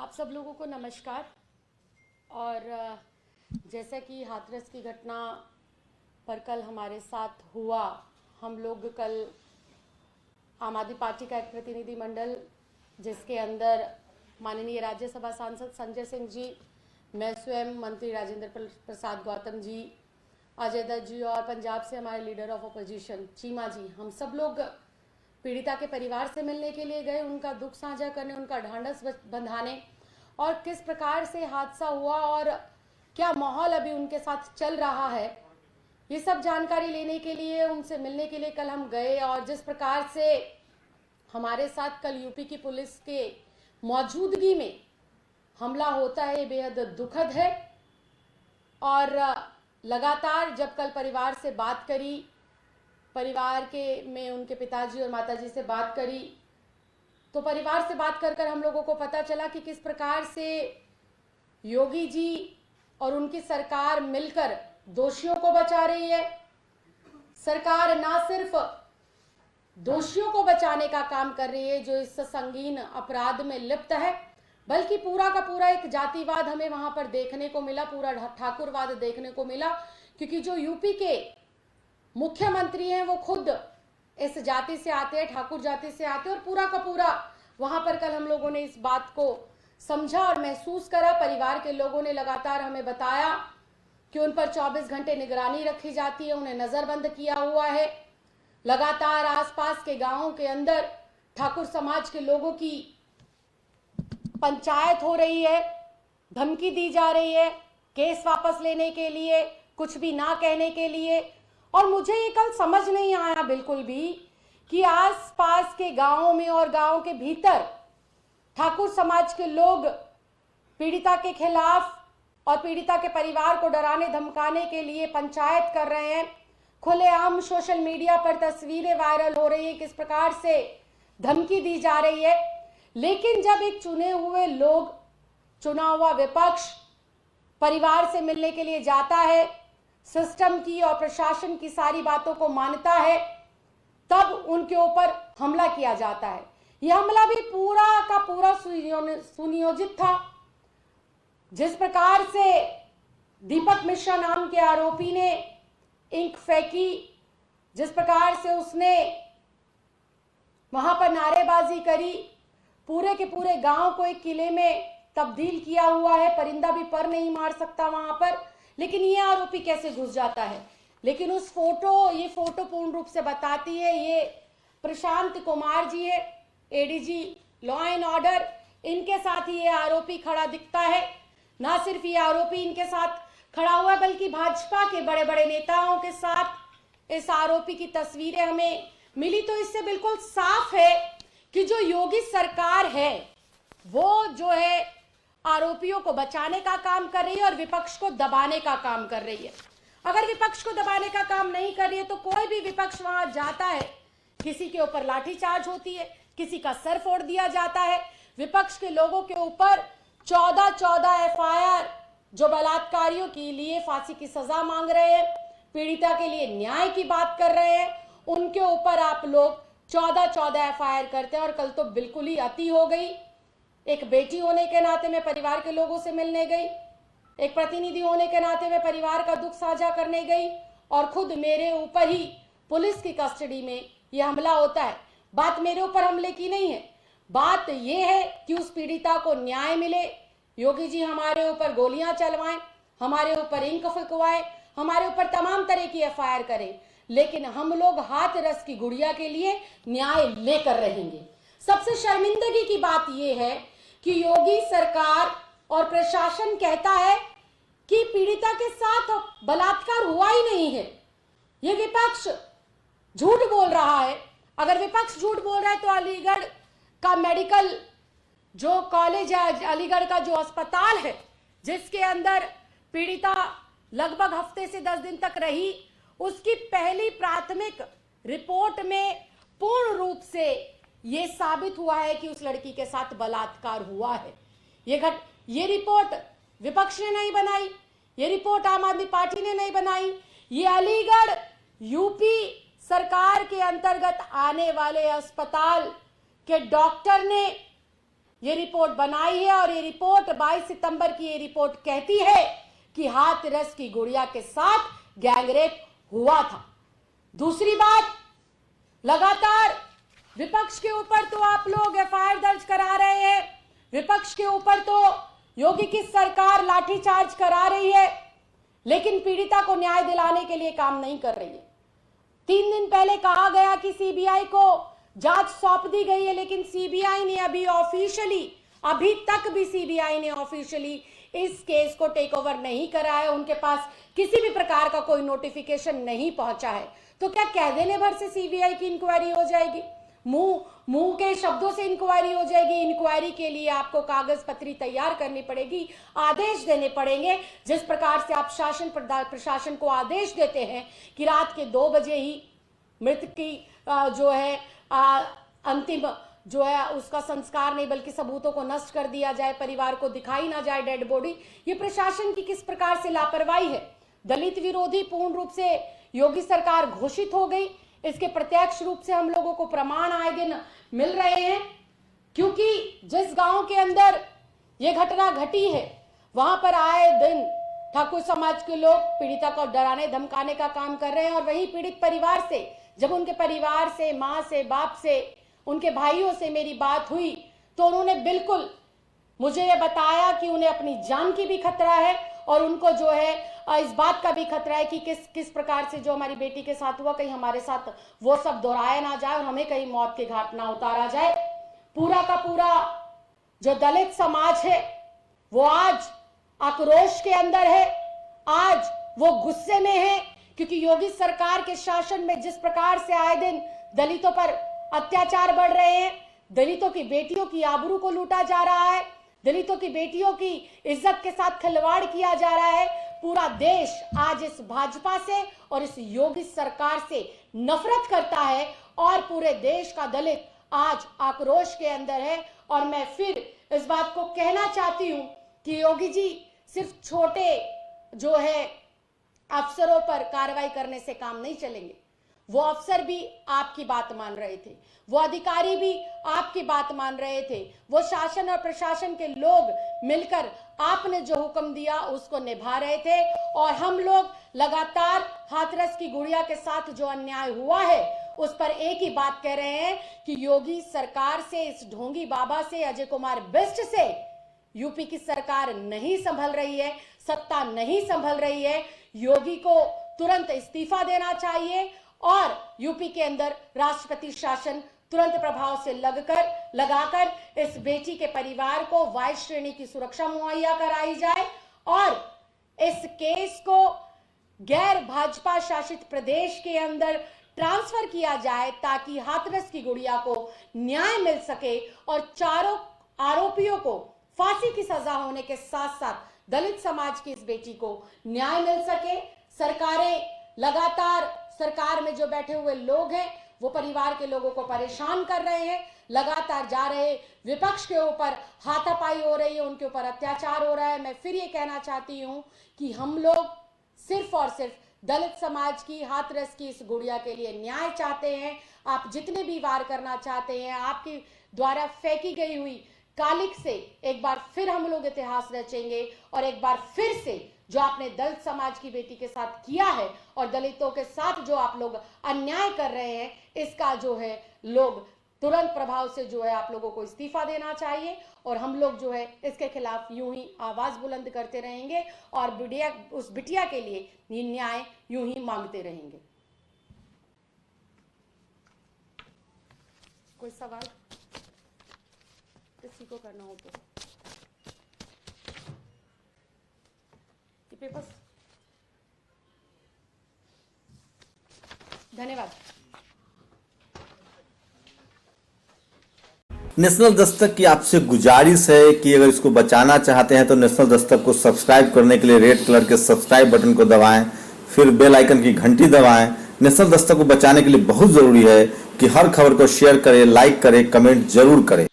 आप सब लोगों को नमस्कार। और जैसा कि हाथरस की घटना पर कल हमारे साथ हुआ, हम लोग कल आम आदमी पार्टी का एक प्रतिनिधिमंडल जिसके अंदर माननीय राज्यसभा सांसद संजय सिंह जी, मैं स्वयं मंत्री राजेंद्र प्रसाद गौतम जी, अजय दत्त जी और पंजाब से हमारे लीडर ऑफ अपोजिशन चीमा जी, हम सब लोग पीड़िता के परिवार से मिलने के लिए गए, उनका दुख साझा करने, उनका ढांढस बंधाने और किस प्रकार से हादसा हुआ और क्या माहौल अभी उनके साथ चल रहा है, ये सब जानकारी लेने के लिए, उनसे मिलने के लिए कल हम गए। और जिस प्रकार से हमारे साथ कल यूपी की पुलिस के मौजूदगी में हमला होता है, ये बेहद दुखद है। और लगातार जब कल परिवार से बात करी, परिवार के में उनके पिताजी और माताजी से बात करी, तो परिवार से बात कर कर हम लोगों को पता चला कि किस प्रकार से योगी जी और उनकी सरकार मिलकर दोषियों को बचा रही है। सरकार ना सिर्फ दोषियों को बचाने का काम कर रही है जो इस संगीन अपराध में लिप्त है, बल्कि पूरा का पूरा एक जातिवाद हमें वहां पर देखने को मिला, पूरा ठाकुरवाद देखने को मिला, क्योंकि जो यूपी के मुख्यमंत्री हैं वो खुद इस जाति से आते हैं, ठाकुर जाति से आते हैं। और पूरा का पूरा वहां पर कल हम लोगों ने इस बात को समझा और महसूस करा। परिवार के लोगों ने लगातार हमें बताया कि उन पर 24 घंटे निगरानी रखी जाती है, उन्हें नजरबंद किया हुआ है। लगातार आसपास के गांवों के अंदर ठाकुर समाज के लोगों की पंचायत हो रही है, धमकी दी जा रही है केस वापस लेने के लिए, कुछ भी ना कहने के लिए। और मुझे ये कल समझ नहीं आया बिल्कुल भी कि आसपास के गांवों में और गांव के भीतर ठाकुर समाज के लोग पीड़िता के खिलाफ और पीड़िता के परिवार को डराने धमकाने के लिए पंचायत कर रहे हैं। खुलेआम सोशल मीडिया पर तस्वीरें वायरल हो रही है, किस प्रकार से धमकी दी जा रही है। लेकिन जब एक चुने हुए लोग, चुना हुआ विपक्ष परिवार से मिलने के लिए जाता है, सिस्टम की और प्रशासन की सारी बातों को मानता है, तब उनके ऊपर हमला किया जाता है। यह हमला भी पूरा का पूरा सुनियोजित था। जिस प्रकार से दीपक मिश्रा नाम के आरोपी ने इंक फेंकी, जिस प्रकार से उसने वहां पर नारेबाजी करी, पूरे के पूरे गांव को एक किले में तब्दील किया हुआ है, परिंदा भी पर नहीं मार सकता वहां पर। लेकिन ये आरोपी कैसे घुस जाता है। लेकिन उस ये फोटो पूर्ण रूप से बताती है, ये प्रशांत कुमार जी है, एडीजी लॉ एंड ऑर्डर, इनके साथ ही ये आरोपी खड़ा दिखता है। ना सिर्फ ये आरोपी इनके साथ खड़ा हुआ है, बल्कि भाजपा के बड़े बड़े नेताओं के साथ इस आरोपी की तस्वीरें हमें मिली। तो इससे बिल्कुल साफ है कि जो योगी सरकार है वो जो है आरोपियों को बचाने का काम कर रही है और विपक्ष को दबाने का काम कर रही है। अगर विपक्ष को दबाने का काम नहीं कर रही है तो कोई भी विपक्ष वहां जाता है, किसी के ऊपर लाठीचार्ज होती है, किसी का सर फोड़ दिया जाता है। विपक्ष के लोगों के ऊपर 14 एफआईआर, जो बलात्कारियों के लिए फांसी की सजा मांग रहे हैं, पीड़िता के लिए न्याय की बात कर रहे हैं, उनके ऊपर आप लोग 14 एफआईआर करते हैं। और कल तो बिल्कुल ही अति हो गई। एक बेटी होने के नाते मैं परिवार के लोगों से मिलने गई, एक प्रतिनिधि होने के नाते मैं परिवार का दुख साझा करने गई, और खुद मेरे ऊपर ही पुलिस की कस्टडी में यह हमला होता है। बात मेरे ऊपर हमले की नहीं है, बात यह है कि उस पीड़िता को न्याय मिले। योगी जी हमारे ऊपर गोलियां चलवाएं, हमारे ऊपर इंक फुकवाएं, हमारे ऊपर तमाम तरह की एफआईआर करें, लेकिन हम लोग हाथरस की गुड़िया के लिए न्याय लेकर रहेंगे। सबसे शर्मिंदगी की बात यह है कि योगी सरकार और प्रशासन कहता है कि पीड़िता के साथ बलात्कार हुआ ही नहीं है। यह विपक्ष झूठ बोल रहा है। अगर विपक्ष झूठ बोल रहा है तो अलीगढ़ का मेडिकल जो कॉलेज है, अलीगढ़ का जो अस्पताल है जिसके अंदर पीड़िता लगभग हफ्ते से 10 दिन तक रही, उसकी पहली प्राथमिक रिपोर्ट में पूर्ण रूप से यह साबित हुआ है कि उस लड़की के साथ बलात्कार हुआ है। ये रिपोर्ट विपक्ष ने नहीं बनाई, ये रिपोर्ट आम आदमी पार्टी ने नहीं बनाई, ये अलीगढ़ यूपी सरकार के अंतर्गत आने वाले अस्पताल के डॉक्टर ने ये रिपोर्ट बनाई है और ये रिपोर्ट 22 सितंबर की ये रिपोर्ट कहती है कि हाथरस की गुड़िया के साथ गैंगरेप हुआ था। दूसरी बात, लगातार विपक्ष के ऊपर तो आप लोग एफआईआर दर्ज करा रहे हैं, विपक्ष के ऊपर तो योगी की सरकार लाठीचार्ज करा रही है, लेकिन पीड़िता को न्याय दिलाने के लिए काम नहीं कर रही है। 3 दिन पहले कहा गया कि सीबीआई को जांच सौंप दी गई है, लेकिन सीबीआई ने अभी तक भी सीबीआई ने ऑफिशियली इस केस को टेक ओवर नहीं करा है। उनके पास किसी भी प्रकार का कोई नोटिफिकेशन नहीं पहुंचा है। तो क्या कह देने भर से सीबीआई की इंक्वायरी हो जाएगी? मुंह के शब्दों से इंक्वायरी हो जाएगी? इंक्वायरी के लिए आपको कागज पत्री तैयार करनी पड़ेगी, आदेश देने पड़ेंगे। जिस प्रकार से आप शासन प्रशासन को आदेश देते हैं कि रात के 2 बजे ही मृतक की जो है अंतिम जो है उसका संस्कार नहीं बल्कि सबूतों को नष्ट कर दिया जाए, परिवार को दिखाई ना जाए डेड बॉडी, ये प्रशासन की किस प्रकार से लापरवाही है। दलित विरोधी पूर्ण रूप से योगी सरकार घोषित हो गई, इसके प्रत्यक्ष रूप से हम लोगों को प्रमाण आए दिन मिल रहे हैं। क्योंकि जिस गांव के अंदर ये घटना घटी है वहां पर आए दिन ठाकुर समाज के लोग पीड़िता को डराने धमकाने का काम कर रहे हैं। और वही पीड़ित परिवार से जब उनके परिवार से, माँ से, बाप से, उनके भाइयों से मेरी बात हुई तो उन्होंने बिल्कुल मुझे ये बताया कि उन्हें अपनी जान की भी खतरा है और उनको जो है इस बात का भी खतरा है कि किस प्रकार से जो हमारी बेटी के साथ हुआ कहीं हमारे साथ वो सब दोहराया ना जाए और हमें कहीं मौत के घाट ना उतारा जाए। पूरा का पूरा जो दलित समाज है वो आज आक्रोश के अंदर है, आज वो गुस्से में है, क्योंकि योगी सरकार के शासन में जिस प्रकार से आए दिन दलितों पर अत्याचार बढ़ रहे हैं, दलितों की बेटियों की आबरू को लूटा जा रहा है, दलितों की बेटियों की इज्जत के साथ खिलवाड़ किया जा रहा है। पूरा देश आज इस भाजपा से और इस योगी सरकार से नफरत करता है और पूरे देश का दलित आज आक्रोश के अंदर है। और मैं फिर इस बात को कहना चाहती हूं कि योगी जी सिर्फ छोटे जो है अफसरों पर कार्रवाई करने से काम नहीं चलेंगे। वो अफसर भी आपकी बात मान रहे थे, वो अधिकारी भी आपकी बात मान रहे थे, वो शासन और प्रशासन के लोग मिलकर आपने जो हुक्म दिया उसको निभा रहे थे। और हम लोग लगातार हाथरस की गुड़िया के साथ जो अन्याय हुआ है उस पर एक ही बात कह रहे हैं कि योगी सरकार से, इस ढोंगी बाबा से, अजय कुमार बिष्ट से यूपी की सरकार नहीं संभल रही है, सत्ता नहीं संभल रही है। योगी को तुरंत इस्तीफा देना चाहिए और यूपी के अंदर राष्ट्रपति शासन तुरंत प्रभाव से लगाकर इस बेटी के परिवार को वाई श्रेणी की सुरक्षा मुहैया कराई जाए और इस केस को गैर भाजपा शासित प्रदेश के अंदर ट्रांसफर किया जाए ताकि हाथरस की गुड़िया को न्याय मिल सके और चारों आरोपियों को फांसी की सजा होने के साथ साथ दलित समाज की इस बेटी को न्याय मिल सके। सरकारें लगातार, सरकार में जो बैठे हुए लोग हैं वो परिवार के लोगों को परेशान कर रहे हैं, लगातार जा रहे विपक्ष के ऊपर हाथापाई हो रही है, उनके ऊपर अत्याचार हो रहा है। मैं फिर ये कहना चाहती हूं कि हम लोग सिर्फ और सिर्फ दलित समाज की, हाथरस की इस गुड़िया के लिए न्याय चाहते हैं। आप जितने भी वार करना चाहते हैं, आपके द्वारा फेंकी गई हुई कालिक से एक बार फिर हम लोग इतिहास रचेंगे और एक बार फिर से जो आपने दलित समाज की बेटी के साथ किया है और दलितों के साथ जो आप लोग अन्याय कर रहे हैं, इसका जो है लोग तुरंत प्रभाव से जो है आप लोगों को इस्तीफा देना चाहिए। और हम लोग जो है इसके खिलाफ यूं ही आवाज बुलंद करते रहेंगे और उस बिटिया के लिए न्याय यूं ही मांगते रहेंगे। कोई सवाल किसी को करना हो तो पेपर्स। धन्यवाद। नेशनल दस्तक की आपसे गुजारिश है कि अगर इसको बचाना चाहते हैं तो नेशनल दस्तक को सब्सक्राइब करने के लिए रेड कलर के सब्सक्राइब बटन को दबाएं, फिर बेल आइकन की घंटी दबाएं। नेशनल दस्तक को बचाने के लिए बहुत जरूरी है कि हर खबर को शेयर करें, लाइक करें, कमेंट जरूर करें।